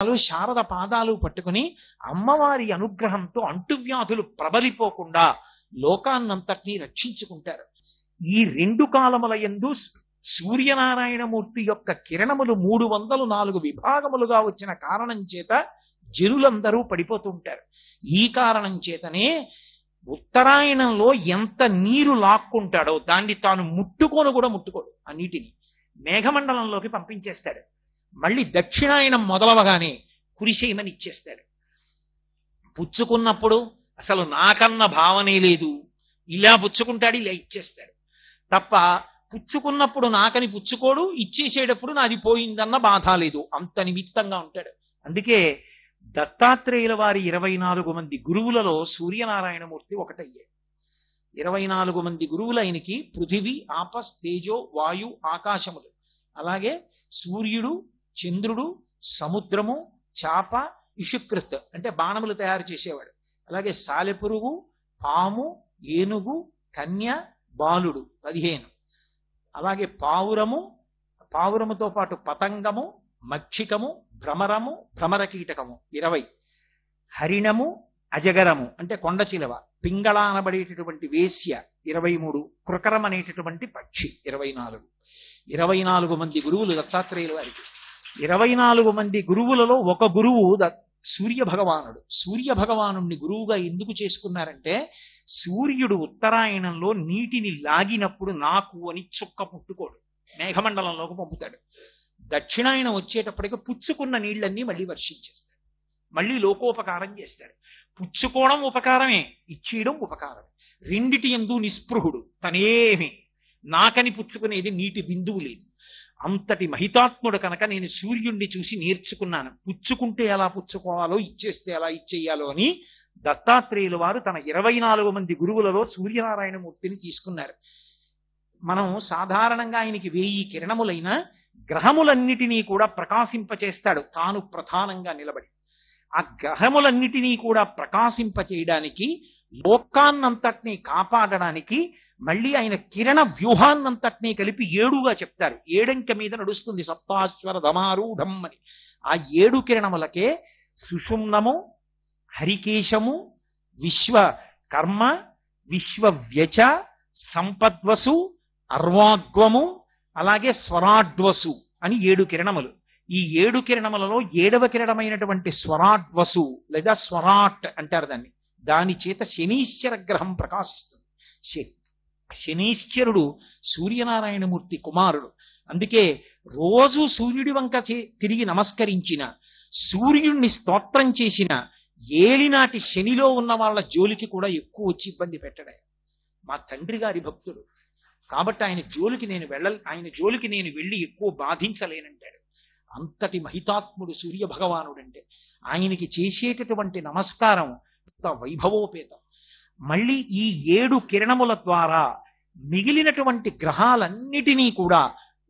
శారద పాదాలు పట్టుకుని అమ్మవారి అనుగ్రహంతో అంటువ్యాధులు ప్రబలిపోకుండా లోకాన్నంతటినీ రక్షించుకుంటారు. ఈ రెండు కాలముల యందు సూర్యనారాయణమూర్తి యొక్క కిరణములు 304 విభాగములుగా వచ్చిన కారణం చేత జనులందరూ పడిపోతుంటారు. ఈ కారణం చేతనే ఉత్తరాయణంలో ఎంత నీరు లాక్కుంటాడో దాన్ని తాను ముట్టుకోను కూడా ముట్టుకోడు. ఆ నీటిని మేఘమండలంలోకి పంపించేస్తాడు. మళ్ళీ దక్షిణాయనం మొదలవగానే కురిసేయమని ఇచ్చేస్తాడు. పుచ్చుకున్నప్పుడు అసలు నాకన్న భావనే లేదు, ఇలా పుచ్చుకుంటాడు, ఇలా ఇచ్చేస్తాడు తప్ప పుచ్చుకున్నప్పుడు నాకని పుచ్చుకోడు, ఇచ్చేసేటప్పుడు నాది పోయిందన్న బాధ లేదు. అంత నిమిత్తంగా ఉంటాడు. అందుకే దత్తాత్రేయుల వారి 24 మంది గురువులలో సూర్యనారాయణమూర్తి ఒకటయ్యాడు. 24 మంది గురువులు ఆయనకి పృథివీ, ఆపస్, తేజో, వాయు, ఆకాశములు, అలాగే సూర్యుడు, చంద్రుడు, సముద్రము, చాప, ఇషుకృత్ అంటే బాణములు తయారు చేసేవాడు, అలాగే సాలెపురుగు, పాము, ఏనుగు, కన్య, బాలుడు 15, అలాగే పావురముతో పాటు పతంగము, మక్షికము, భ్రమరము, భ్రమర కీటకము 20, హరిణము, అజగరము అంటే కొండ చిలవ, పింగళ అనబడేటటువంటి వేశ్య 23, కృకరం అనేటటువంటి పక్షి 24. 24 మంది గురువులు దత్తాత్రేయుల వారికి. 24 మంది గురువులలో ఒక గురువు సూర్య భగవానుడు. సూర్య భగవానుణ్ణి గురువుగా ఎందుకు చేసుకున్నారంటే, సూర్యుడు ఉత్తరాయణంలో నీటిని లాగినప్పుడు నాకు అని చుక్క పుట్టుకోడు, మేఘమండలంలోకి పంపుతాడు. దక్షిణాయనం వచ్చేటప్పటికి పుచ్చుకున్న నీళ్లన్నీ మళ్ళీ వర్షించేస్తాడు, మళ్ళీ లోకోపకారం చేస్తాడు. పుచ్చుకోవడం ఉపకారమే, ఇచ్చేయడం ఉపకారమే. రెండిటి యందు నిస్పృహుడు, తనేమి నాకని పుచ్చుకునేది నీటి బిందువు లేదు. అంతటి మహితాత్ముడు కనుక నేను సూర్యుణ్ణి చూసి నేర్చుకున్నాను. పుచ్చుకుంటే ఎలా పుచ్చుకోవాలో, ఇచ్చేస్తే ఎలా ఇచ్చేయాలో అని దత్తాత్రేయుల వారు తన 24 మంది గురువులలో సూర్యనారాయణమూర్తిని తీసుకున్నారు. మనం సాధారణంగా ఆయనకి 1000 కిరణములైన గ్రహములన్నిటినీ కూడా ప్రకాశింపచేస్తాడు తాను ప్రధానంగా నిలబడి. ఆ గ్రహములన్నిటినీ కూడా ప్రకాశింపచేయడానికి, లోకాన్నంతటినీ కాపాడడానికి మళ్ళీ ఆయన కిరణ వ్యూహాన్నంతటినీ కలిపి 7గా చెప్తారు. 7 అంకె మీద నడుస్తుంది సప్తాశ్వర ధమారూఢం అని. ఆ 7 కిరణములకే సుషుమ్నము, హరికేశము, విశ్వకర్మ, విశ్వవ్యచ, సంపద్వసు, అర్వాగ్వము, అలాగే స్వరాడ్వసు అని 7 కిరణములు. ఈ 7 కిరణములలో 7వ కిరణమైనటువంటి స్వరాడ్వసు లేదా స్వరాట్ అంటారు దాన్ని. దాని చేత శనీశ్వర గ్రహం ప్రకాశిస్తుంది. శనీశ్వరుడు సూర్యనారాయణమూర్తి కుమారుడు. అందుకే రోజు సూర్యుడి వంక తిరిగి నమస్కరించిన, సూర్యుడిని స్తోత్రం చేసిన ఏలినాటి శనిలో ఉన్న వాళ్ళ జోలికి కూడా ఎక్కువ వచ్చి ఇబ్బంది పెట్టడా. మా తండ్రి గారి భక్తుడు కాబట్టి ఆయన జోలికి నేను వెళ్ళి ఎక్కువ బాధించలేనంటాడు. అంతటి మహితాత్ముడు సూర్య భగవానుడంటే. ఆయనకి చేసేటటువంటి నమస్కారం వైభవోపేతం. మళ్ళీ ఈ 7 కిరణముల ద్వారా మిగిలినటువంటి గ్రహాలన్నిటినీ కూడా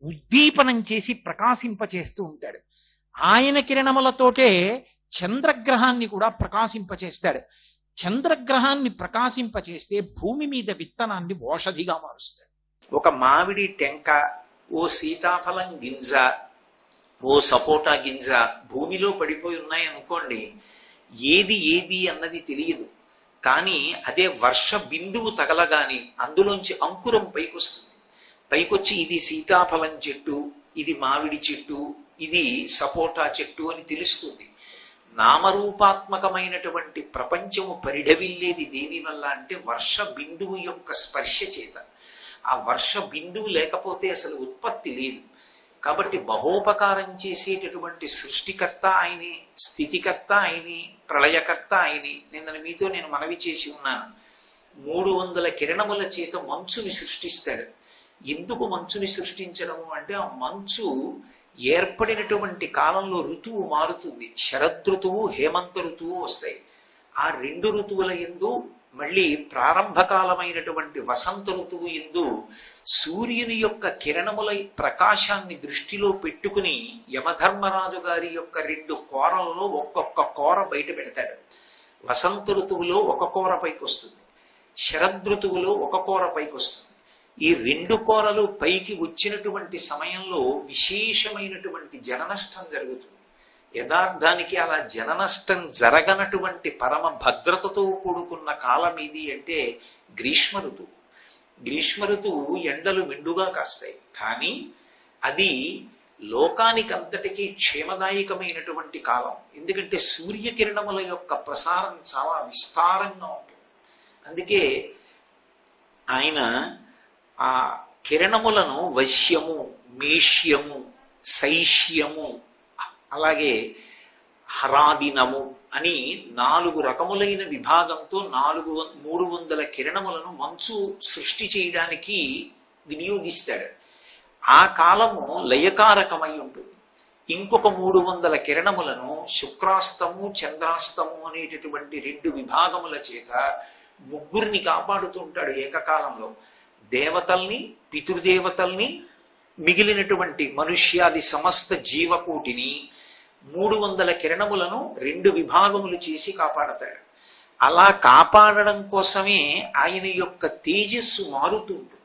ఉద్దీపనం చేసి ప్రకాశింపచేస్తూ ఉంటాడు. ఆయన కిరణములతోటే చంద్రగ్రహాన్ని కూడా ప్రకాశింపచేస్తాడు. చంద్రగ్రహాన్ని ప్రకాశింపచేస్తే భూమి మీద విత్తనాన్ని ఓషధిగా మారుస్తాడు. ఒక మామిడి టెంక, ఓ సీతాఫలం గింజ, ఓ సపోటా గింజ భూమిలో పడిపోయి ఉన్నాయనుకోండి, ఏది అన్నది తెలియదు. కానీ అదే వర్ష బిందువు తగలగాని అందులోంచి అంకురం పైకొస్తుంది. పైకొచ్చి ఇది సీతాఫలం చెట్టు, ఇది మామిడి చెట్టు, ఇది సపోటా చెట్టు అని తెలుస్తుంది. నామరూపాత్మకమైనటువంటి ప్రపంచము పరిఢవిల్లేది దేని వల్ల అంటే వర్ష బిందువు యొక్క స్పర్శ చేత. ఆ వర్ష బిందువు లేకపోతే అసలు ఉత్పత్తి లేదు. కాబట్టి బహోపకారం చేసేటటువంటి సృష్టికర్త ఆయనే, స్థితికర్త ఆయనే, ప్రళయకర్త ఆయనే. మీతో నేను మనవి చేసి ఉన్నాను, 300 కిరణముల చేత మంచుని సృష్టిస్తాడు. ఎందుకు మంచుని సృష్టించడము అంటే, ఆ మంచు ఏర్పడినటువంటి కాలంలో ఋతువు మారుతుంది. శరదృతువు, హేమంత ఋతువు వస్తాయి. ఆ 2 ఋతువుల యందు మళ్ళీ ప్రారంభకాలమైనటువంటి వసంత ఋతువు యందు సూర్యుని యొక్క కిరణముల ప్రకాశాన్ని దృష్టిలో పెట్టుకుని యమధర్మరాజు గారి యొక్క 2 కోరలలో ఒక్కొక్క కోర బయట పెడతాడు. వసంత ఋతువులో ఒక కోర పైకి వస్తుంది, శరదృతువులో ఒక కోర పైకి వస్తుంది. ఈ 2 కోరలు పైకి వచ్చినటువంటి సమయంలో విశేషమైనటువంటి జననష్టం జరుగుతుంది. యథార్థానికి అలా జననష్టం జరగనటువంటి పరమ భద్రతతో కూడుకున్న కాలం ఇది అంటే గ్రీష్మ ఋతువు. గ్రీష్మ ఋతువు ఎండలు మెండుగా కాస్తాయి, కానీ అది లోకానికి అంతటికీ క్షేమదాయకమైనటువంటి కాలం. ఎందుకంటే సూర్యకిరణముల యొక్క ప్రసారం చాలా విస్తారంగా ఉంటుంది. అందుకే ఆయన ఆ కిరణములను వశ్యము, మేష్యము, శైష్యము, అలాగే హరాదినము అని 4 రకములైన విభాగంతో 300 కిరణములను మంచు సృష్టి చేయడానికి వినియోగిస్తాడు. ఆ కాలము లయకారకమై ఉంటుంది. ఇంకొక 300 కిరణములను శుక్రాస్తము, చంద్రాస్తము అనేటటువంటి 2 విభాగముల చేత ముగ్గురిని కాపాడుతుంటాడు ఏకకాలంలో. దేవతల్ని, పితృదేవతల్ని, మిగిలినటువంటి మనుష్యాది సమస్త జీవకోటిని 300 కిరణములను 2 విభాగములు చేసి కాపాడతాడు. అలా కాపాడడం కోసమే ఆయన యొక్క తేజస్సు మారుతుంటుంది.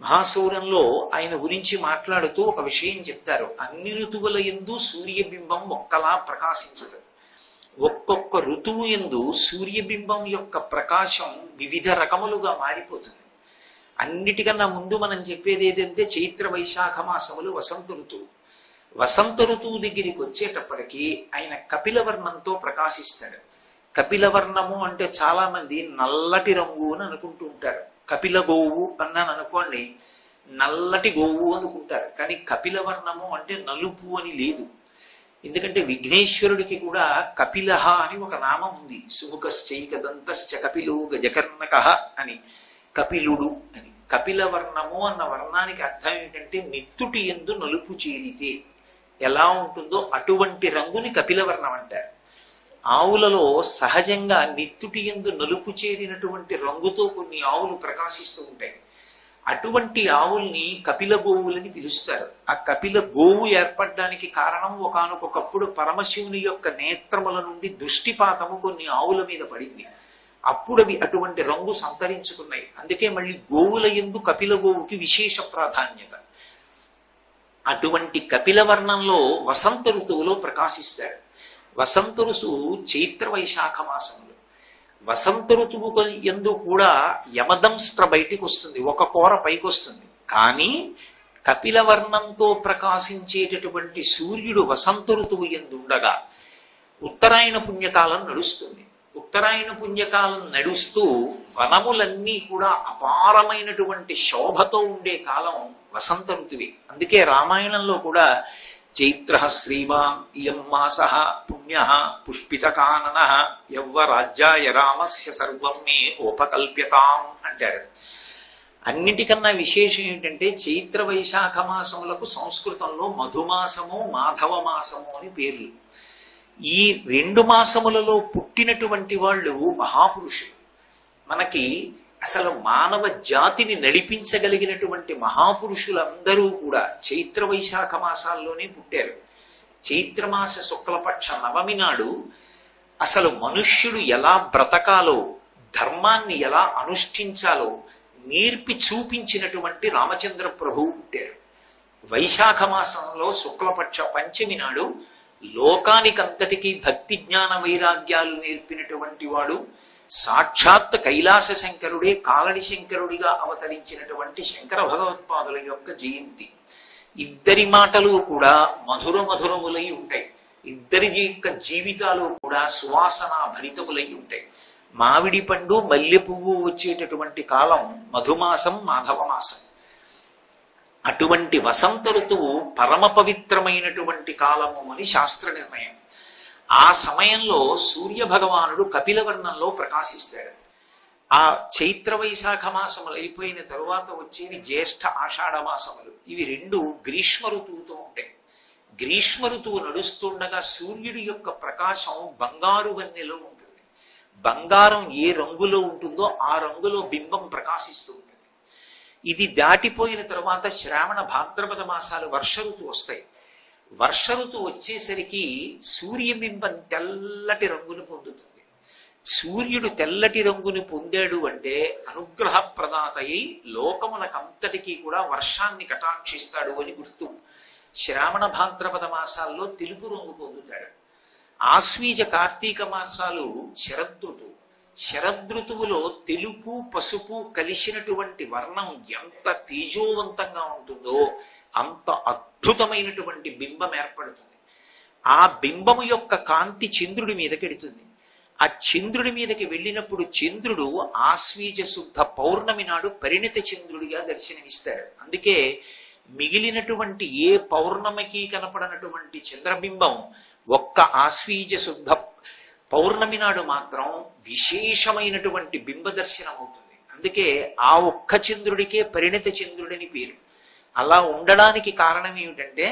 మహాసౌరంలో ఆయన గురించి మాట్లాడుతూ ఒక విషయం చెప్తారు. అన్ని ఋతువుల యందు సూర్యబింబం ఒక్కలా ప్రకాశించదు. ఒక్కొక్క ఋతువు యందు సూర్యబింబం యొక్క ప్రకాశం వివిధ రకములుగా మారిపోతుంది. అన్నిటికన్నా ముందు మనం చెప్పేది ఏదంటే చైత్ర వైశాఖ మాసములు వసంత ఋతువు. వసంత ఋతువు దగ్గరికి వచ్చేటప్పటికి ఆయన కపిలవర్ణంతో ప్రకాశిస్తాడు. కపిలవర్ణము అంటే చాలా మంది నల్లటి రంగు అని అనుకుంటూ ఉంటారు. కపిల గోవు అన్నాను అనుకోండి, నల్లటి గోవు అనుకుంటారు. కానీ కపిలవర్ణము అంటే నలుపు అని లేదు. ఎందుకంటే విఘ్నేశ్వరుడికి కూడా కపిలహ అని ఒక నామం ఉంది. సుముఖశ్చైకదంతశ్చ కపిలో గజకర్ణక అని, కపిలుడు అని. కపిలవర్ణము అన్న వర్ణానికి అర్థం ఏంటంటే నిత్తుటి యందు నలుపు చేరితే ఎలా ఉంటుందో అటువంటి రంగుని కపిలవర్ణం అంటారు. ఆవులలో సహజంగా నిత్తుటి యందు నలుపు చేరినటువంటి రంగుతో కొన్ని ఆవులు ప్రకాశిస్తూ ఉంటాయి. అటువంటి ఆవుల్ని కపిల గోవులని పిలుస్తారు. ఆ కపిల గోవు ఏర్పడడానికి కారణం ఒకానొకప్పుడు పరమశివుని యొక్క నేత్రముల నుండి దృష్టిపాతము కొన్ని ఆవుల మీద పడింది. అప్పుడు అవి అటువంటి రంగు సంతరించుకున్నాయి. అందుకే మళ్ళీ గోవుల యందు కపిల గోవుకి విశేష ప్రాధాన్యత. అటువంటి కపిలవర్ణంలో వసంత ఋతువులో ప్రకాశిస్తాడు. వసంత ఋతువు చైత్ర వైశాఖ మాసములు. వసంత ఋతువు యందు కూడా యమదంస్ట్ర బయటికి వస్తుంది, ఒక కూర పైకి వస్తుంది. కానీ కపిలవర్ణంతో ప్రకాశించేటటువంటి సూర్యుడు వసంత ఋతువు యందు ఉండగా ఉత్తరాయణ పుణ్యకాలం నడుస్తుంది. ఉత్తరాయణ పుణ్యకాలం నడుస్తూ వనములన్నీ కూడా అపారమైనటువంటి శోభతో ఉండే కాలం వసంత ఋతువే. అందుకే రామాయణంలో కూడా చైత్ర శ్రీమాన్ ఇయం మాసః పుణ్యః పుష్పితకాననః యవ్వ రాజ్యాయ రామస్య సర్వం మే ఉపకల్ప్యతాం అంటారు. అన్నిటికన్నా విశేషం ఏంటంటే చైత్ర వైశాఖ మాసములకు సంస్కృతంలో మధుమాసము, మాధవ మాసము అని పేర్లు. ఈ 2 మాసములలో పుట్టినటువంటి వాళ్ళు మహాపురుషులు. మనకి అసలు మానవ జాతిని నడిపించగలిగినటువంటి మహాపురుషులందరూ కూడా చైత్ర వైశాఖ మాసాల్లోనే పుట్టారు. చైత్రమాస శుక్లపక్ష నవమి నాడు అసలు మనుష్యుడు ఎలా బ్రతకాలో, ధర్మాన్ని ఎలా అనుష్ఠించాలో నేర్పి చూపించినటువంటి రామచంద్ర ప్రభువు పుట్టారు. వైశాఖ మాసంలో శుక్లపక్ష పంచమి నాడు లోకానికంతటికీ భక్తి జ్ఞాన వైరాగ్యాలు నేర్పినటువంటి వాడు సాక్షాత్ కైలాస శంకరుడే కాలడి శంకరుడిగా అవతరించినటువంటి శంకర భగవత్పాదుల యొక్క జయంతి. ఇద్దరి మాటలు కూడా మధుర మధురములై ఉంటాయి. ఇద్దరి యొక్క జీవితాలు కూడా సువాసన భరితములై ఉంటాయి. మామిడి పండు, మల్లె పువ్వు వచ్చేటటువంటి కాలం మధుమాసం, మాధవ మాసం. అటువంటి వసంత ఋతువు పరమ పవిత్రమైనటువంటి కాలము అని శాస్త్ర నిర్ణయం. ఆ సమయంలో సూర్య భగవానుడు కపిలవర్ణంలో ప్రకాశిస్తాడు. ఆ చైత్ర వైశాఖ మాసములు అయిపోయిన తరువాత వచ్చేవి జ్యేష్ఠ ఆషాఢ మాసములు. ఇవి 2 గ్రీష్మ ఋతువుతో ఉంటాయి. గ్రీష్మ ఋతువు నడుస్తుండగా సూర్యుడి యొక్క ప్రకాశం బంగారు వన్నెలో ఉంటుంది. బంగారం ఏ రంగులో ఉంటుందో ఆ రంగులో బింబం ప్రకాశిస్తూ ఉంటుంది. ఇది దాటిపోయిన తరువాత శ్రావణ భాద్రపద మాసాలు వర్ష ఋతువు వస్తాయి. వర్ష ఋతువు వచ్చేసరికి సూర్యబింబం తెల్లటి రంగును పొందుతుంది. సూర్యుడు తెల్లటి రంగుని పొందాడు అంటే అనుగ్రహ ప్రదాత అయి లోకములకంతటికీ కూడా వర్షాన్ని కటాక్షిస్తాడు అని గుర్తు. శ్రావణ భాద్రపద మాసాల్లో తెలుపు రంగు పొందుతాడు. ఆశ్వీజ కార్తీక మాసాలు శరదృతువు. శరదృతువులో తెలుపు పసుపు కలిసినటువంటి వర్ణం ఎంత తేజోవంతంగా ఉంటుందో అంత అద్భుతమైనటువంటి బింబం ఏర్పడుతుంది. ఆ బింబము యొక్క కాంతి చంద్రుడి మీదకెడుతుంది. ఆ చంద్రుడి మీదకి వెళ్ళినప్పుడు చంద్రుడు ఆశ్వీజ శుద్ధ పౌర్ణమి నాడు పరిణిత చంద్రుడిగా దర్శనమిస్తాడు. అందుకే మిగిలినటువంటి ఏ పౌర్ణమికి కనపడనటువంటి చంద్రబింబం ఒక్క ఆశ్వీజ శుద్ధ పౌర్ణమి నాడు మాత్రం విశేషమైనటువంటి బింబ దర్శనం అవుతుంది. అందుకే ఆ ఒక్క చంద్రుడికే పరిణిత చంద్రుడని పేరు. అలా ఉండడానికి కారణం ఏమిటంటే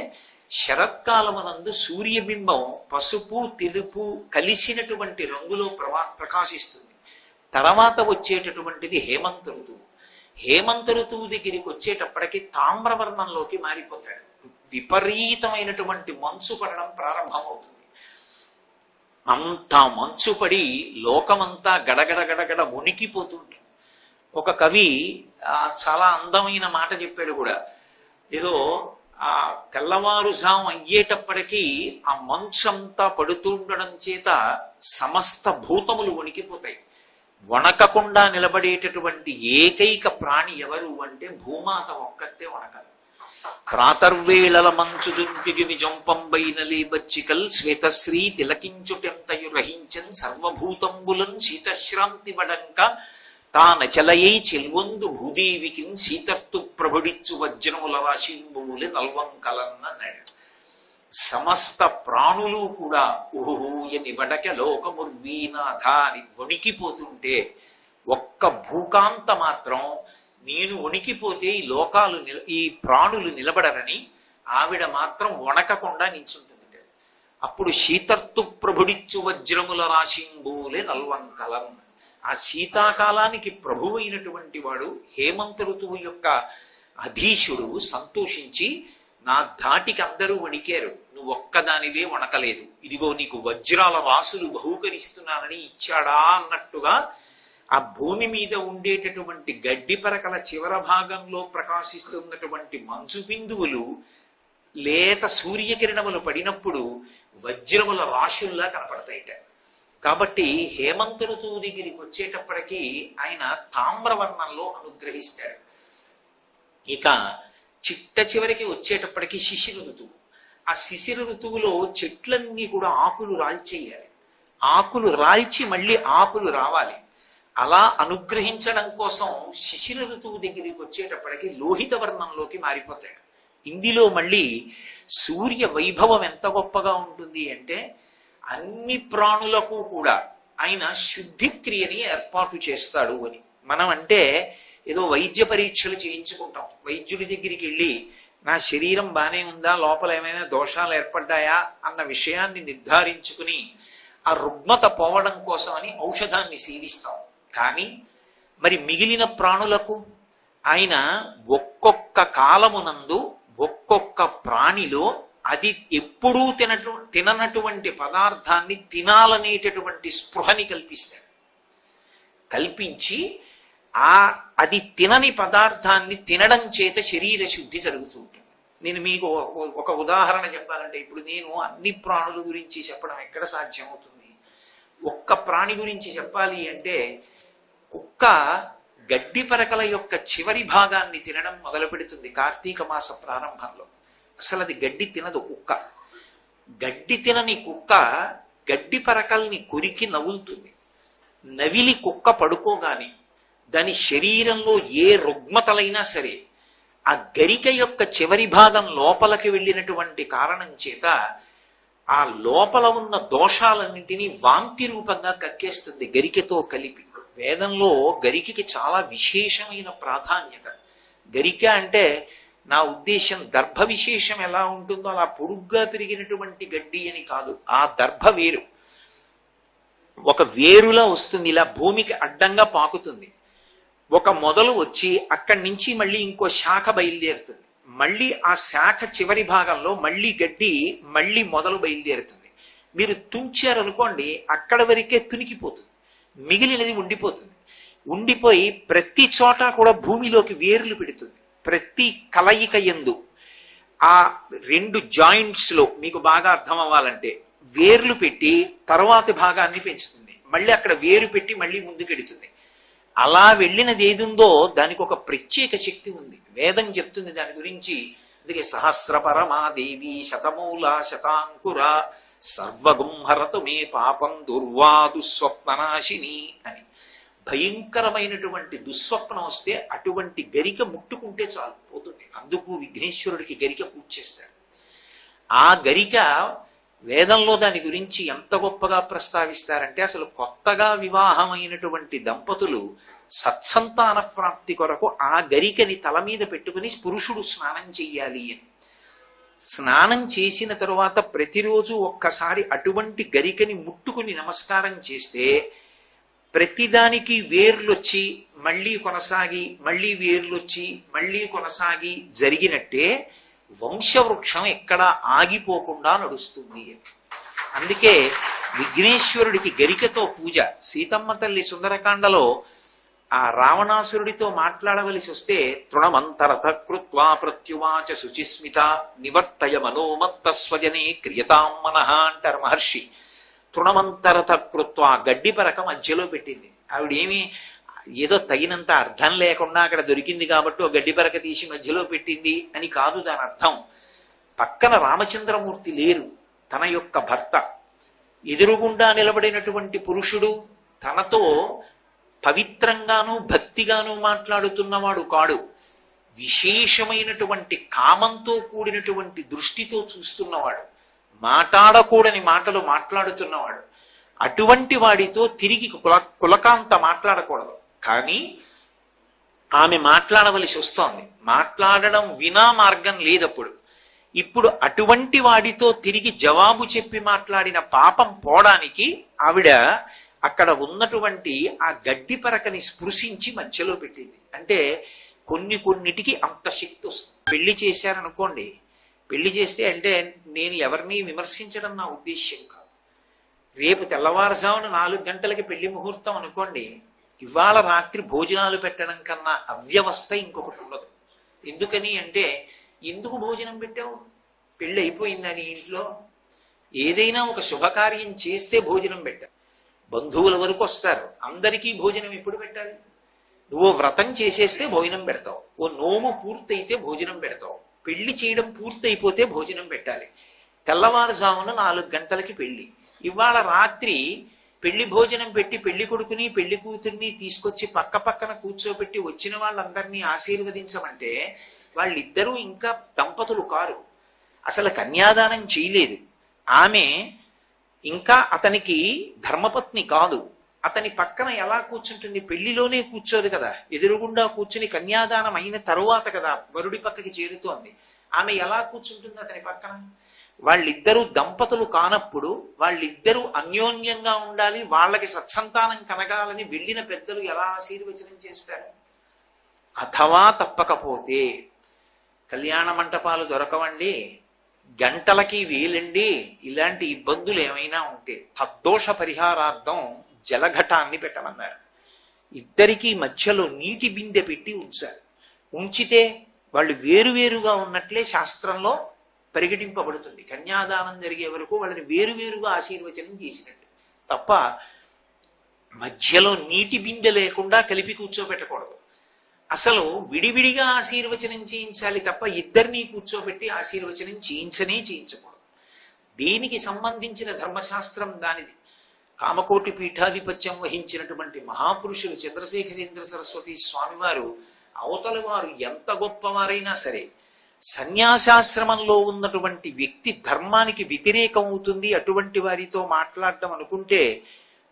శరత్కాలమునందు సూర్యబింబం పసుపు తెలుపు కలిసినటువంటి రంగులో ప్రకాశిస్తుంది. తర్వాత వచ్చేటటువంటిది హేమంత ఋతువు. హేమంత ఋతువు దగ్గరికి వచ్చేటప్పటికి తామ్రవర్ణంలోకి మారిపోతాడు. విపరీతమైనటువంటి మంచు పడడం ప్రారంభమవుతుంది. అంతా మంచు పడి లోకమంతా గడగడ గడగడ ఉనికిపోతుంది. ఒక కవి చాలా అందమైన మాట చెప్పాడు కూడా. ఏదో ఆ తెల్లవారుజాము అయ్యేటప్పటికీ ఆ మంచంతా పడుతుండడం చేత సమస్త భూతములు వణికిపోతాయి. వణకకుండా నిలబడేటటువంటి ఏకైక ప్రాణి ఎవరు అంటే భూమాత ఒక్కతే వణకదు. ప్రాతర్వేళల మంచు జుంటిగిని జంపంబైనలే బచ్చికల్ శ్వేతశ్రీ తిలకించుటెంతయు రహించన్ సర్వభూతంబులన్ శీతశ్రాంతి వడంక తానచలయై చెల్వొందు భూదేవికిన్ సీతర్తు ప్రభుడిచ్చు వజ్రముల రాశింబువులే నల్వంకలన్నన్నాడు. సమస్త ప్రాణులు కూడా ఊహూయని వడక లోకముర్వీనాథ అని వణికిపోతుంటే ఒక్క భూకాంత మాత్రం నేను వణికిపోతే ఈ లోకాలు ఈ ప్రాణులు నిలబడరని ఆవిడ మాత్రం వణకకుండా నించుంటుంది. అప్పుడు శీతర్తు ప్రభుడిచ్చు వజ్రముల రాశింబూలే నల్వంకలం. ఆ శీతాకాలానికి ప్రభువైనటువంటి వాడు హేమంత ఋతువు యొక్క అధీశుడు సంతోషించి నా ధాటికి అందరూ వణికారు, నువ్వు ఒక్కదానివే వణకలేదు, ఇదిగో నీకు వజ్రాల రాసులు బహూకరిస్తున్నానని ఇచ్చాడా అన్నట్టుగా ఆ భూమి మీద ఉండేటటువంటి గడ్డి పరకల చివర భాగంలో ప్రకాశిస్తున్నటువంటి మంచు బిందువులు లేత సూర్యకిరణములు పడినప్పుడు వజ్రముల రాశుల్లా కనపడతాయిట. కాబట్టి హేమంత ఋతువు దగ్గరికి వచ్చేటప్పటికీ ఆయన తామ్రవర్ణంలో అనుగ్రహిస్తాడు. ఇక చిట్ట చివరికి వచ్చేటప్పటికి శిశిర ఋతువు. ఆ శిశిర ఋతువులో చెట్లన్నీ కూడా ఆకులు రాల్చేయాలి. ఆకులు రాల్చి మళ్ళీ ఆకులు రావాలి. అలా అనుగ్రహించడం కోసం శిశిర ఋతువు దగ్గరికి వచ్చేటప్పటికి లోహిత వర్ణంలోకి మారిపోతాడు. ఇందులో మళ్ళీ సూర్య వైభవం ఎంత గొప్పగా ఉంటుంది అంటే అన్ని ప్రాణులకు కూడా ఆయన శుద్ధి క్రియని ఏర్పాటు చేస్తాడు అని. మనం అంటే ఏదో వైద్య పరీక్షలు చేయించుకుంటాం. వైద్యుడి దగ్గరికి వెళ్ళి నా శరీరం బానే ఉందా, లోపల ఏమైనా దోషాలు ఏర్పడ్డాయా అన్న విషయాన్ని నిర్ధారించుకుని ఆ రుగ్మత పోవడం కోసమని ఔషధాన్ని సేవిస్తాం. కానీ మరి మిగిలిన ప్రాణులకు ఆయన ఒక్కొక్క కాలమునందు ఒక్కొక్క ప్రాణిలో అది ఎప్పుడూ తిననటువంటి పదార్థాన్ని తినాలనేటటువంటి స్పృహని కల్పిస్తాడు. కల్పించి అది తినని పదార్థాన్ని తినడం చేత శరీర శుద్ధి జరుగుతూ ఉంటుంది. నేను మీకు ఒక ఉదాహరణ చెప్పాలంటే, ఇప్పుడు నేను అన్ని ప్రాణుల గురించి చెప్పడం ఎక్కడ సాధ్యమవుతుంది? ఒక్క ప్రాణి గురించి చెప్పాలి అంటే కుక్క గడ్డి పరకల యొక్క చివరి భాగాన్ని తినడం మొదలు పెడుతుంది కార్తీక మాస ప్రారంభంలో. అసలు అది గడ్డి తినదు కుక్క. గడ్డి తినని కుక్క గడ్డి పరకల్ని కొరికి నవ్వులుతుంది. నవిలి కుక్క పడుకోగాని దాని శరీరంలో ఏ రుగ్మతలైనా సరే ఆ గరిక యొక్క చివరి భాగం లోపలికి వెళ్ళినటువంటి కారణం చేత ఆ లోపల ఉన్న దోషాలన్నింటినీ వాంతి రూపంగా కక్కేస్తుంది గరికతో కలిపి. వేదంలో గరికకి చాలా విశేషమైన ప్రాధాన్యత. గరిక అంటే నా ఉద్దేశం దర్భ విశేషం ఎలా ఉంటుందో అలా పొడుగ్గా పెరిగినటువంటి గడ్డి అని కాదు. ఆ దర్భ వేరు ఒక వేరులా వస్తుంది, ఇలా భూమికి అడ్డంగా పాకుతుంది. ఒక మొదలు వచ్చి అక్కడి నుంచి మళ్ళీ ఇంకో శాఖ బయలుదేరుతుంది. మళ్ళీ ఆ శాఖ చివరి భాగంలో మళ్ళీ గడ్డి మళ్ళీ మొదలు బయలుదేరుతుంది. మీరు తుంచారనుకోండి అక్కడ వరకే తునికిపోతుంది, మిగిలినది ఉండిపోతుంది. ఉండిపోయి ప్రతి చోట కూడా భూమిలోకి వేర్లు పెడుతుంది. ప్రతి కలయిక యందు ఆ రెండు జాయింట్స్ లో మీకు బాగా అర్థం అవ్వాలంటే వేర్లు పెట్టి తర్వాతి భాగాన్ని పెంచుతుంది, మళ్ళీ అక్కడ వేరు పెట్టి మళ్ళీ ముందుకెడుతుంది. అలా వెళ్ళినది ఏదుందో దానికి ఒక ప్రత్యేక శక్తి ఉంది. వేదం చెప్తుంది దాని గురించి. అందుకే సహస్రపరమాదేవి శతమూల శతాంకుర సర్వగుంహరతు మే పాపం దుర్వాదు స్వప్ననాశిని అని. భయంకరమైనటువంటి దుస్వప్నం వస్తే అటువంటి గరిక ముట్టుకుంటే చాలు పోతుంది. అందుకు విఘ్నేశ్వరుడికి గరిక పూజ చేస్తాడు. ఆ గరిక వేదంలో దాని గురించి ఎంత గొప్పగా ప్రస్తావిస్తారంటే అసలు కొత్తగా వివాహమైనటువంటి దంపతులు సత్సంతాన ప్రాప్తి కొరకు ఆ గరికని తల మీద పెట్టుకుని పురుషుడు స్నానం చెయ్యాలి అని. స్నానం చేసిన తరువాత ప్రతిరోజు ఒక్కసారి అటువంటి గరికని ముట్టుకుని నమస్కారం చేస్తే ప్రతిదానికి వేర్లొచ్చి మళ్ళీ కొనసాగి మళ్ళీ వేర్లొచ్చి మళ్ళీ కొనసాగి జరిగినట్టే వంశవృక్షం ఎక్కడా ఆగిపోకుండా నడుస్తుంది అని. అందుకే విఘ్నేశ్వరుడికి గరికతో పూజ. సీతమ్మ తల్లి సుందరకాండలో ఆ రావణాసురుడితో మాట్లాడవలసి వస్తే తృణమంతరథ కృత్వా ప్రత్యువాచ శుచిస్మిత నివర్తయ మనోమత్త స్వజనే క్రియతాం మనః అంటారు మహర్షి. తృణమంతరథ కృత్వా గడ్డి పరక మధ్యలో పెట్టింది. ఆవిడేమి ఏదో తగినంత అర్థం లేకుండా అక్కడ దొరికింది కాబట్టి ఓ గడ్డి పరక తీసి మధ్యలో పెట్టింది అని కాదు దాని అర్థం. పక్కన రామచంద్రమూర్తి లేరు, తన యొక్క భర్త. ఎదురుగుండా నిలబడినటువంటి పురుషుడు తనతో పవిత్రంగాను భక్తిగాను మాట్లాడుతున్నవాడు కాడు, విశేషమైనటువంటి కామంతో కూడినటువంటి దృష్టితో చూస్తున్నవాడు, మాట్లాడకూడని మాటలు మాట్లాడుతున్నవాడు. అటువంటి వాడితో తిరిగి కులకాంత మాట్లాడకూడదు. కానీ ఆమె మాట్లాడవలసి వస్తోంది. మాట్లాడడం వినా మార్గం లేదప్పుడు. ఇప్పుడు అటువంటి వాడితో తిరిగి జవాబు చెప్పి మాట్లాడిన పాపం పోవడానికి ఆవిడ అక్కడ ఉన్నటువంటి ఆ గడ్డి పరకని స్పృశించి మధ్యలో పెట్టింది. అంటే కొన్నిటికి అంత శక్తి వస్తుంది. పెళ్లి చేశారనుకోండి, పెళ్లి చేస్తే అంటే నేను ఎవరిని విమర్శించడం నా ఉద్దేశ్యం కాదు. రేపు తెల్లవారుజామున 4 గంటలకి పెళ్లి ముహూర్తం అనుకోండి, ఇవాళ రాత్రి భోజనాలు పెట్టడం కన్నా అవ్యవస్థ ఇంకొకటి ఉండదు. ఎందుకని అంటే ఎందుకు భోజనం పెట్టావు? పెళ్లి అయిపోయిందని ఇంట్లో ఏదైనా ఒక శుభకార్యం చేస్తే భోజనం పెట్టావు. బంధువుల వరకు వస్తారు, అందరికీ భోజనం ఎప్పుడు పెట్టాలి? నువ్వు వ్రతం చేసేస్తే భోజనం పెడతావు, ఓ నోము పూర్తయితే భోజనం పెడతావు, పెళ్లి చేయడం పూర్తయిపోతే భోజనం పెట్టాలి. తెల్లవారుజామున 4 గంటలకి పెళ్లి. ఇవాళ రాత్రి పెళ్లి భోజనం పెట్టి పెళ్లి కొడుకుని పెళ్లి కూతుర్ని తీసుకొచ్చి పక్క పక్కన కూర్చోబెట్టి వచ్చిన వాళ్ళందరినీ ఆశీర్వదించమంటే వాళ్ళిద్దరూ ఇంకా దంపతులు కారు, అసలు కన్యాదానం చేయలేదు. ఆమె ఇంకా అతనికి ధర్మపత్ని కాదు. అతని పక్కన ఎలా కూర్చుంటుంది? పెళ్లిలోనే కూర్చోదు కదా, ఎదురుగుండా కూర్చుని కన్యాదానం అయిన తరువాత కదా వరుడి పక్కకి చేరుతోంది. ఆమె ఎలా కూర్చుంటుంది అతని పక్కన? వాళ్ళిద్దరూ దంపతులు కానప్పుడు వాళ్ళిద్దరూ అన్యోన్యంగా ఉండాలి, వాళ్ళకి సత్సంతానం కలగాలని వెళ్ళిన పెద్దలు ఎలా ఆశీర్వచనం చేస్తారు? అథవా తప్పకపోతే కళ్యాణ మంటపాలు దొరకవండి, గంటలకి వేలండి, ఇలాంటి ఇబ్బందులు ఏమైనా ఉంటే తద్దోష పరిహారార్థం జలఘటాన్ని పెట్టమన్నారు. ఇద్దరికీ మధ్యలో నీటి బిందె పెట్టి ఉంచారు. ఉంచితే వాళ్ళు వేరువేరుగా ఉన్నట్లే శాస్త్రంలో పరిగణింపబడుతుంది. కన్యాదానం జరిగే వరకు వాళ్ళని వేరువేరుగా ఆశీర్వచనం చేసినట్టు తప్ప మధ్యలో నీటి బిందె లేకుండా కలిపి కూర్చోబెట్టకూడదు. అసలు విడివిడిగా ఆశీర్వచనం చేయించాలి తప్ప ఇద్దరినీ కూర్చోబెట్టి ఆశీర్వచనం చేయించకూడదు. దీనికి సంబంధించిన ధర్మశాస్త్రం దానిది. కామకోటి పీఠాధిపత్యం వహించినటువంటి మహాపురుషులు చంద్రశేఖరేంద్ర సరస్వతి స్వామివారు అవతల వారు ఎంత గొప్పవారైనా సరే సన్యాసాశ్రమంలో ఉన్నటువంటి వ్యక్తి ధర్మానికి వ్యతిరేకం అవుతుంది అటువంటి వారితో మాట్లాడడం అనుకుంటే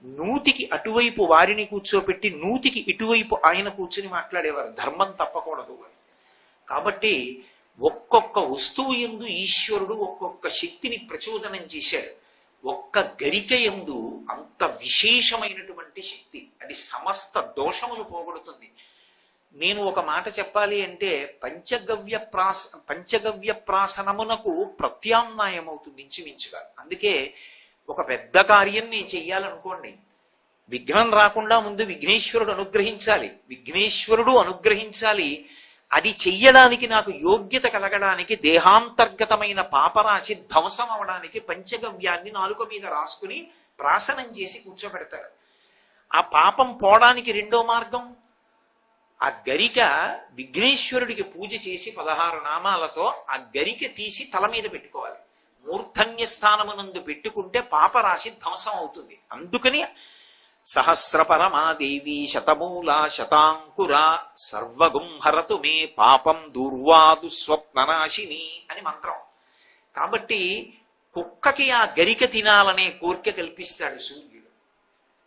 100కి అటువైపు వారిని కూర్చోపెట్టి 100కి ఇటువైపు ఆయన కూర్చుని మాట్లాడేవారు. ధర్మం తప్పకూడదు అని. కాబట్టి ఒక్కొక్క వస్తువు యందు ఈశ్వరుడు ఒక్కొక్క శక్తిని ప్రచోదనం చేశాడు. ఒక్క గరిక యందు అంత విశేషమైనటువంటి శక్తి, అది సమస్త దోషములు పోగొడుతుంది. నేను ఒక మాట చెప్పాలి అంటే పంచగవ్య ప్రాసనమునకు ప్రత్యామ్నాయం అవుతుంది ఇంచుమించుగా. అందుకే ఒక పెద్ద కార్యం నేను చెయ్యాలనుకోండి, విఘ్నం రాకుండా ముందు విఘ్నేశ్వరుడు అనుగ్రహించాలి. విఘ్నేశ్వరుడు అనుగ్రహించాలి, అది చెయ్యడానికి నాకు యోగ్యత కలగడానికి దేహాంతర్గతమైన పాపరాశి ధ్వంసం అవడానికి పంచగవ్యాన్ని నాలుక మీద రాసుకుని ప్రాసనం చేసి కూర్చోబెడతారు. ఆ పాపం పోవడానికి రెండో మార్గం, ఆ గరిక విఘ్నేశ్వరుడికి పూజ చేసి 16 నామాలతో ఆ గరిక తీసి తల మీద పెట్టుకోవాలి. మూర్ధన్య స్థానమునందు పెట్టుకుంటే పాపరాశి ధ్వంసం అవుతుంది. అందుకని సహస్ర పరమాదేవి శతమూల శతాంకుర సర్వగుంహరతు మే పాపం దూర్వాదు స్వప్ననాశిని అని మంత్రం. కాబట్టి కుక్కకి ఆ గరిక తినాలనే కోరిక కల్పిస్తాడు సూర్యుడు.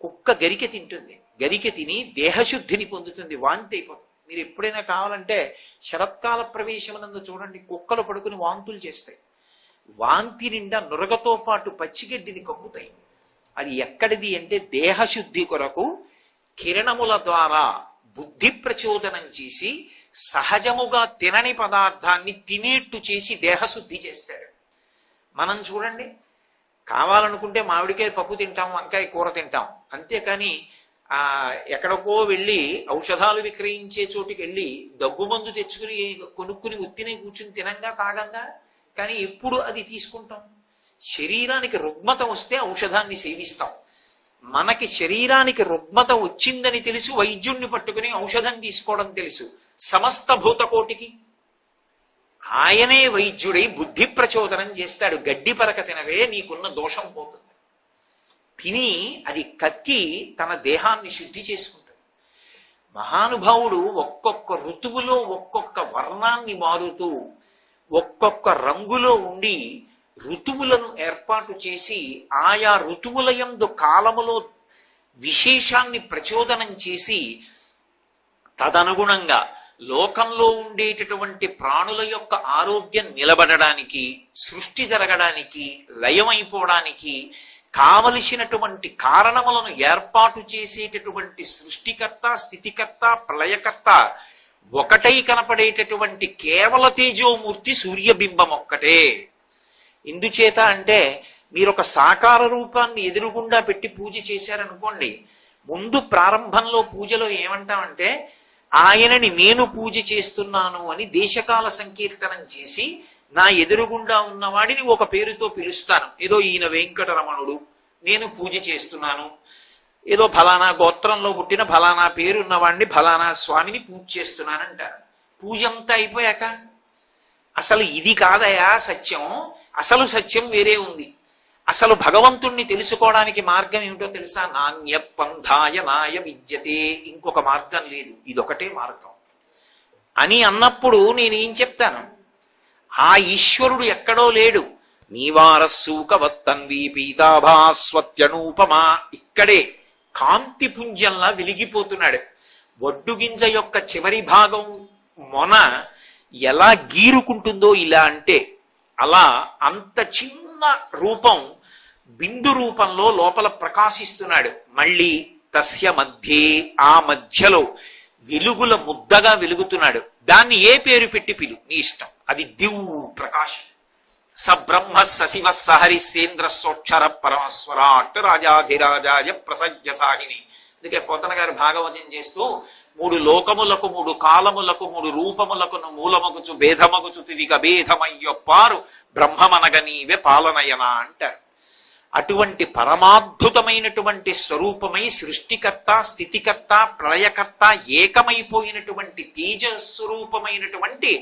కుక్క గరిక తింటుంది, గరిక తిని దేహశుద్ధిని పొందుతుంది, వాంతి అయిపోతుంది. మీరు ఎప్పుడైనా కావాలంటే శరత్కాల ప్రవేశమునందు చూడండి, కుక్కలు పడుకుని వాంతులు చేస్తాయి. వాంతి నిండా నురగతో పాటు పచ్చిగడ్డిని కమ్ముతాయి. అది ఎక్కడిది అంటే దేహశుద్ధి కొరకు కిరణముల ద్వారా బుద్ధి ప్రచోదనం చేసి సహజముగా తినని పదార్థాన్ని తినేట్టు చేసి దేహశుద్ధి చేస్తాడు. మనం చూడండి, కావాలనుకుంటే మామిడికాయ పప్పు తింటాం, వంకాయ కూర తింటాం, అంతేకాని ఎక్కడికో వెళ్ళి ఔషధాలు విక్రయించే చోటుకి వెళ్ళి దగ్గు మందు తెచ్చుకుని కొనుక్కుని ఉత్తినే కూర్చుని తినంగా తాగంగా. కానీ ఎప్పుడు అది తీసుకుంటాం? శరీరానికి రుగ్మత వస్తే ఔషధాన్ని సేవిస్తాం. మనకి శరీరానికి రుగ్మత వచ్చిందని తెలుసు, వైద్యుణ్ణి పట్టుకుని ఔషధం తీసుకోవడం తెలుసు. సమస్త భూతకోటికి ఆయనే వైద్యుడై బుద్ధి ప్రచోదనం చేస్తాడు. గడ్డి పరక తినవే, నీకున్న దోషం పోతుంది. తిని అది కక్కి తన దేహాన్ని శుద్ధి చేసుకుంటాడు. మహానుభావుడు ఒక్కొక్క ఋతువులో ఒక్కొక్క వర్ణాన్ని మారుతూ ఒక్కొక్క రంగులో ఉండి ఋతువులను ఏర్పాటు చేసి ఆయా ఋతువుల యందు కాలములో విశేషాన్ని ప్రచోదనం చేసి తదనుగుణంగా లోకంలో ఉండేటటువంటి ప్రాణుల యొక్క ఆరోగ్యం నిలబడడానికి, సృష్టి జరగడానికి, లయమైపోవడానికి కావలసినటువంటి కారణములను ఏర్పాటు చేసేటటువంటి సృష్టికర్త, స్థితికర్త, ప్రళయకర్త ఒకటై కనపడేటటువంటి కేవల తేజోమూర్తి సూర్యబింబం ఒక్కటే. ఎందుచేత అంటే మీరు ఒక సాకార రూపాన్ని ఎదురుగుండా పెట్టి పూజ చేశారనుకోండి, ముందు ప్రారంభంలో పూజలో ఏమంటామంటే ఆయనని నేను పూజ చేస్తున్నాను అని దేశకాల సంకీర్తనం చేసి నా ఎదురుగుండా ఉన్నవాడిని ఒక పేరుతో పిలుస్తాను. ఏదో ఈయన వెంకటరమణుడు, నేను పూజ చేస్తున్నాను, ఏదో ఫలానా గోత్రంలో పుట్టిన ఫలానా పేరున్నవాడిని ఫలానా స్వామిని పూజ చేస్తున్నానంటారు. పూజ అంతా అయిపోయాక అసలు ఇది కాదయా సత్యం, అసలు సత్యం వేరే ఉంది. అసలు భగవంతుణ్ణి తెలుసుకోవడానికి మార్గం ఏమిటో తెలుసా? నాణ్య పంథాయ నాయ విద్యతే, ఇంకొక మార్గం లేదు, ఇదొకటే మార్గం అని అన్నప్పుడు నేనేం చెప్తాను? ఆ ఈశ్వరుడు ఎక్కడో లేడు. నీవారస్సూకవత్తన్వి పీతాభాస్వత్యనూపమా, ఇక్కడే కాంతిపుంజంలా వెలిగిపోతున్నాడు. ఒడ్డుగింజ యొక్క చివరి భాగం మొన ఎలా గీరుకుంటుందో ఇలా అంటే అలా అంత చిన్న రూపం బిందు రూపంలో లోపల ప్రకాశిస్తున్నాడు. మళ్ళీ తస్య మధ్యే, ఆ మధ్యలో వెలుగుల ముద్దగా వెలుగుతున్నాడు. దాన్ని ఏ పేరు పెట్టి పిలు, నీ ఇష్టం. అది దివ్ ప్రకాశం. సబ్రహ్మ సశివ సహరిసేంద్ర సోక్షర పరమస్వరాట్ రాజాధిరాజాయ ప్రసజ్య సాహిని. అందుకే పోతన గారు భాగవతం చేస్తూ 3 లోకములకు 3 కాలములకు 3 రూపములకు మూలమగుచు భేదమగుచు తిరిగ భేదమయ్యొప్పారు బ్రహ్మమనగ నీవే పాలనయన అంటారు. అటువంటి పరమాద్భుతమైనటువంటి స్వరూపమై సృష్టికర్త, స్థితికర్త, ప్రళయకర్త ఏకమైపోయినటువంటి తేజస్వరూపమైనటువంటి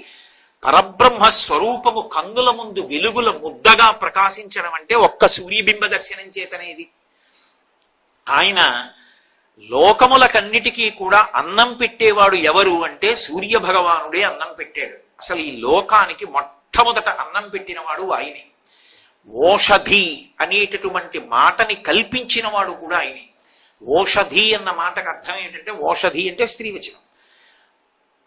పరబ్రహ్మ స్వరూపము కందుల ముందు వెలుగుల ముద్దగా ప్రకాశించడం అంటే ఒక్క సూర్యబింబ దర్శనం చేతనేది. ఆయన లోకములకన్నిటికీ కూడా అన్నం పెట్టేవాడు ఎవరు అంటే సూర్య భగవానుడే అన్నం పెట్టాడు. అసలు ఈ లోకానికి మొట్టమొదట అన్నం పెట్టినవాడు ఆయనే. ఓషధి అనేటటువంటి మాటని కల్పించిన వాడు కూడా ఆయనే. ఓషధి అన్న మాటకు అర్థం ఏంటంటే, ఓషధి అంటే స్త్రీవచనం.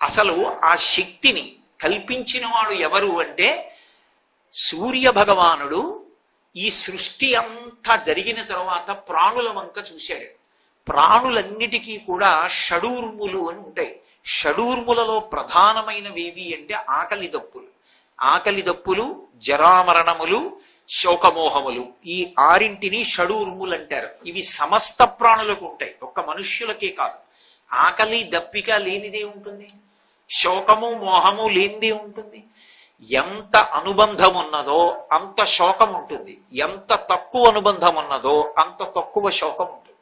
అసలు ఆ శక్తిని కల్పించిన వాడు ఎవరు అంటే సూర్య భగవానుడు. ఈ సృష్టి అంతా జరిగిన తరువాత ప్రాణుల వంక చూశాడు. ప్రాణులన్నిటికీ కూడా షడూర్ములు అని ఉంటాయి. షడూర్ములలో ప్రధానమైనవేవి అంటే ఆకలి దప్పులు. ఆకలి దప్పులు, జరామరణములు, శోకమోహములు, ఈ 6 షడూర్ములు అంటారు. ఇవి సమస్త ప్రాణులకు ఉంటాయి, ఒక్క మనుష్యులకే కాదు. ఆకలి దప్పిక లేనిదే ఉంటుంది. శోకము మోహము లేనిదే ఉంటుంది. ఎంత అనుబంధం ఉన్నదో అంత శోకం ఉంటుంది, ఎంత తక్కువ అనుబంధం ఉన్నదో అంత తక్కువ శోకం ఉంటుంది.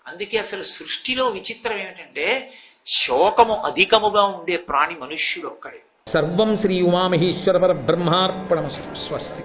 అందుకే అసలు సృష్టిలో విచిత్రం ఏమిటంటే శోకము అధికముగా ఉండే ప్రాణి మనుష్యుడు ఒక్కడే. సర్వం శ్రీ ఉమామహేశ్వర పరబ్రహ్మార్పణమస్తు. స్వస్తి.